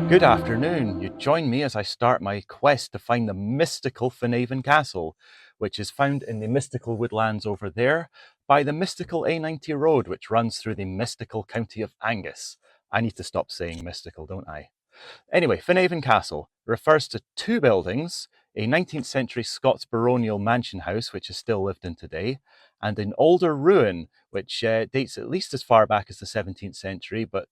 Good afternoon. You join me as I start my quest to find the mystical Finhaven Castle, which is found in the mystical woodlands over there by the mystical A90 road, which runs through the mystical county of Angus. I need to stop saying mystical, don't I? Anyway, Finhaven Castle refers to two buildings, a 19th century Scots baronial mansion house, which is still lived in today, and an older ruin, which dates at least as far back as the 17th century, but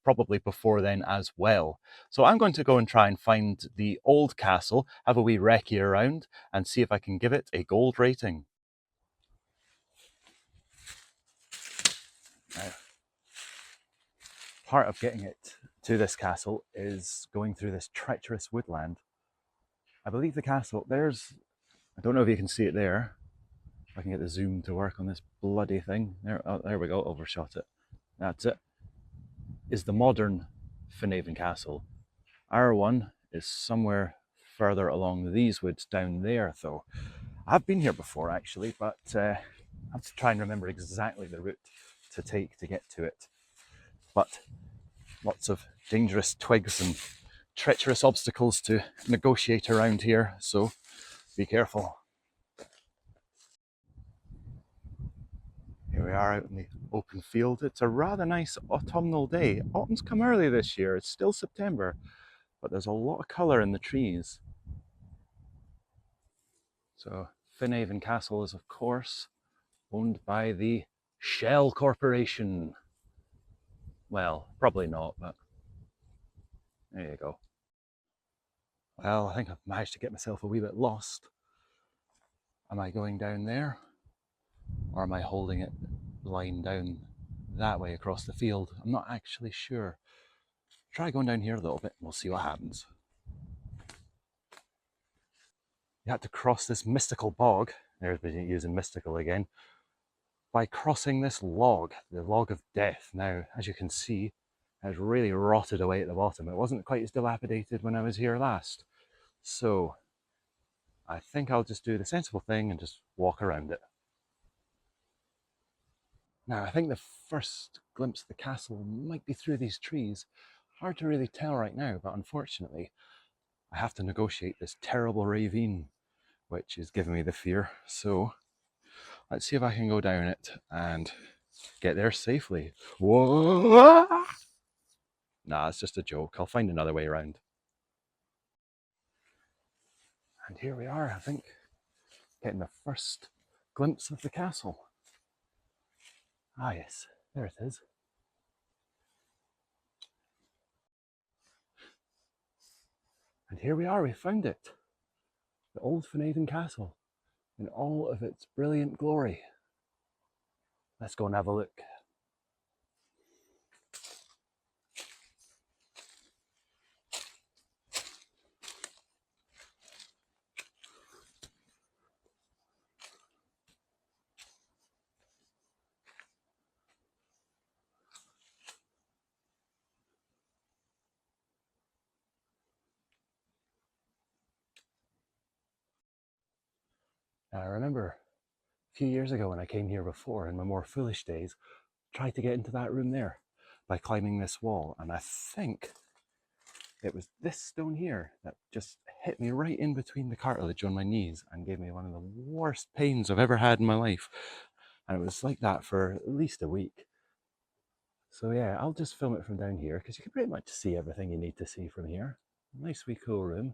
probably before then as well. So I'm going to go and try and find the old castle, have a wee recce around, and see if I can give it a gold rating. Now, part of getting it to this castle is going through this treacherous woodland. I believe the castle, I don't know if you can see it there. If I can get the zoom to work on this bloody thing. There we go, overshot it. That's it. Is the modern Finhaven Castle. Our one is somewhere further along these woods down there, though. I've been here before, actually, but I have to try and remember exactly the route to take to get to it. But lots of dangerous twigs and treacherous obstacles to negotiate around here, so be careful. Here we are out in the open field. It's a rather nice autumnal day. Autumn's come early this year, it's still September, but there's a lot of colour in the trees. So Finhaven Castle is, of course, owned by the Shell Corporation. Well, probably not, but there you go. Well, I think I've managed to get myself a wee bit lost. Am I going down there? Or am I holding it lying down that way across the field? I'm not actually sure. Try going down here a little bit and we'll see what happens. You had to cross this mystical bog, there's me using mystical again, by crossing this log, the log of death. Now, as you can see, it's really rotted away at the bottom. It wasn't quite as dilapidated when I was here last. So, I think I'll just do the sensible thing and just walk around it. Now, I think the first glimpse of the castle might be through these trees. Hard to really tell right now, but unfortunately, I have to negotiate this terrible ravine, which is giving me the fear. So, let's see if I can go down it and get there safely. Whoa! Nah, it's just a joke. I'll find another way around. And here we are, I think, getting the first glimpse of the castle. Ah yes, there it is. And here we are, we found it. The old Finhaven Castle in all of its brilliant glory. Let's go and have a look. Now, I remember a few years ago when I came here before, in my more foolish days, tried to get into that room there by climbing this wall, and I think it was this stone here that just hit me right in between the cartilage on my knees and gave me one of the worst pains I've ever had in my life. And it was like that for at least a week. So yeah, I'll just film it from down here because you can pretty much see everything you need to see from here. Nice wee cool room.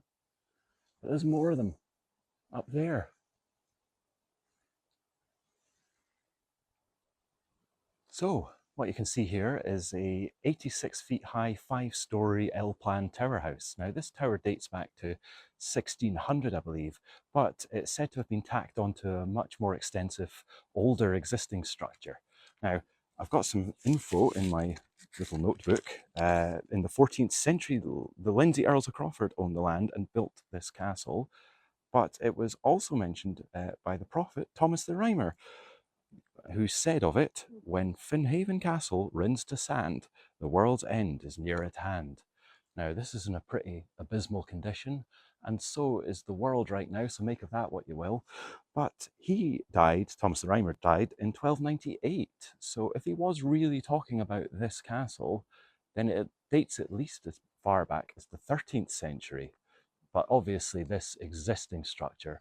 But there's more of them up there. So what you can see here is a 86 feet high, 5-story L-plan tower house. Now this tower dates back to 1600, I believe, but it's said to have been tacked onto a much more extensive, older existing structure. Now, I've got some info in my little notebook. In the 14th century, the Lindsay Earls of Crawford owned the land and built this castle, but it was also mentioned by the prophet Thomas the Rhymer, who said of it, "When Finhaven Castle rins to sand, the world's end is near at hand." Now, this is in a pretty abysmal condition, and so is the world right now, so make of that what you will. But he died, Thomas the Rhymer died in 1298, so if he was really talking about this castle, then it dates at least as far back as the 13th century. But obviously this existing structure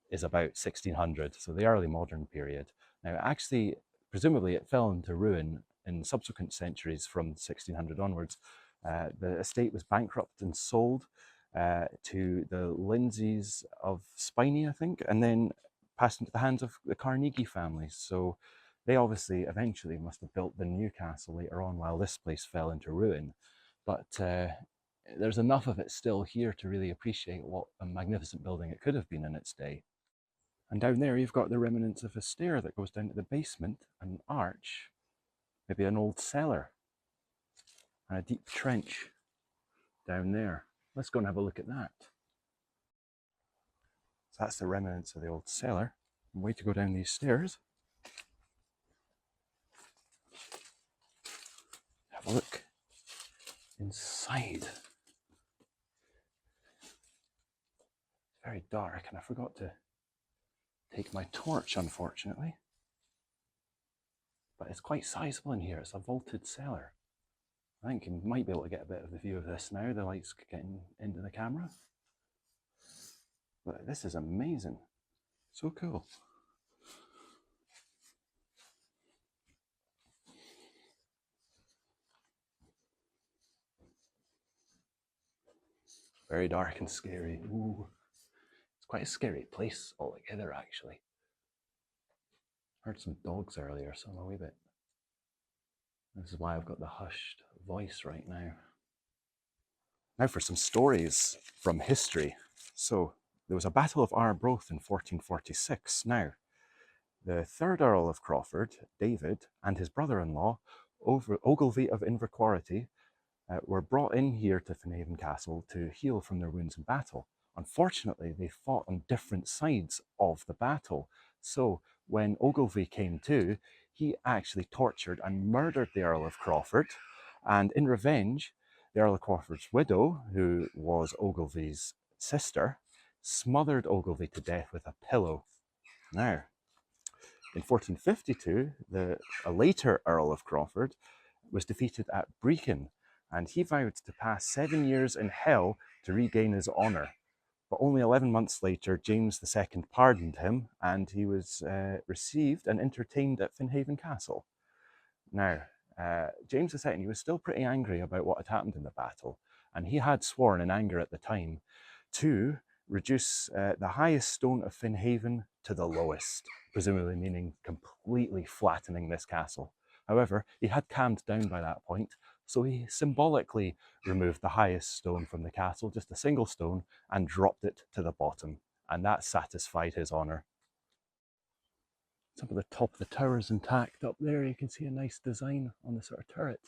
is about 1600, so the early modern period. Now, actually, presumably it fell into ruin in subsequent centuries from 1600 onwards. The estate was bankrupt and sold to the Lindsays of Spiny, I think, and then passed into the hands of the Carnegie family. So they obviously eventually must have built the new castle later on while this place fell into ruin. But there's enough of it still here to really appreciate what a magnificent building it could have been in its day. And down there you've got the remnants of a stair that goes down to the basement, an arch, maybe an old cellar, and a deep trench down there. Let's go and have a look at that. So that's the remnants of the old cellar. Way to go down these stairs. Have a look inside. It's very dark and I forgot to take my torch, unfortunately. But it's quite sizable in here. It's a vaulted cellar. I think you might be able to get a bit of the view of this now. The light's getting into the camera. But this is amazing. So cool. Very dark and scary. Ooh. It's quite a scary place altogether, actually. Heard some dogs earlier, so I'm a wee bit. This is why I've got the hushed voice right now. Now for some stories from history. So there was a Battle of Arbroath in 1446. Now, the third Earl of Crawford, David, and his brother-in-law, Ogilvy of Inverquharity, were brought in here to Finhaven Castle to heal from their wounds in battle. Unfortunately, they fought on different sides of the battle. So when Ogilvy came to, he actually tortured and murdered the Earl of Crawford. And in revenge, the Earl of Crawford's widow, who was Ogilvy's sister, smothered Ogilvy to death with a pillow. Now, in 1452, a later Earl of Crawford was defeated at Brecon, and he vowed to pass 7 years in hell to regain his honour. But only 11 months later, James II pardoned him, and he was received and entertained at Finhaven Castle. Now, James II, he was still pretty angry about what had happened in the battle, and he had sworn in anger at the time to reduce the highest stone of Finhaven to the lowest, presumably meaning completely flattening this castle. However, he had calmed down by that point, so he symbolically removed the highest stone from the castle, just a single stone, and dropped it to the bottom, and that satisfied his honour. Some of the top of the tower is intact. Up there you can see a nice design on the sort of turret.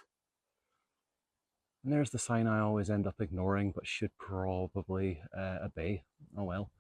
And there's the sign I always end up ignoring, but should probably obey. Oh well.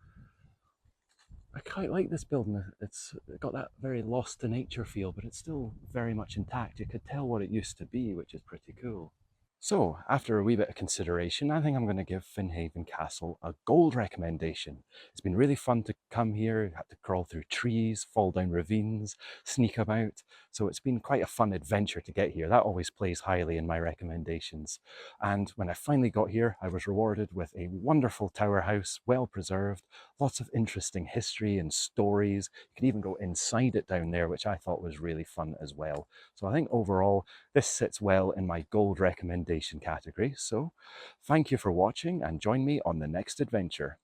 I quite like this building. It's got that very lost to nature feel, but it's still very much intact. You could tell what it used to be, which is pretty cool. So, after a wee bit of consideration, I think I'm going to give Finhaven Castle a gold recommendation. It's been really fun to come here, had to crawl through trees, fall down ravines, sneak about. So it's been quite a fun adventure to get here. That always plays highly in my recommendations. And when I finally got here, I was rewarded with a wonderful tower house, well preserved, lots of interesting history and stories. You could even go inside it down there, which I thought was really fun as well. So I think overall, this sits well in my gold recommendation category. So thank you for watching and join me on the next adventure.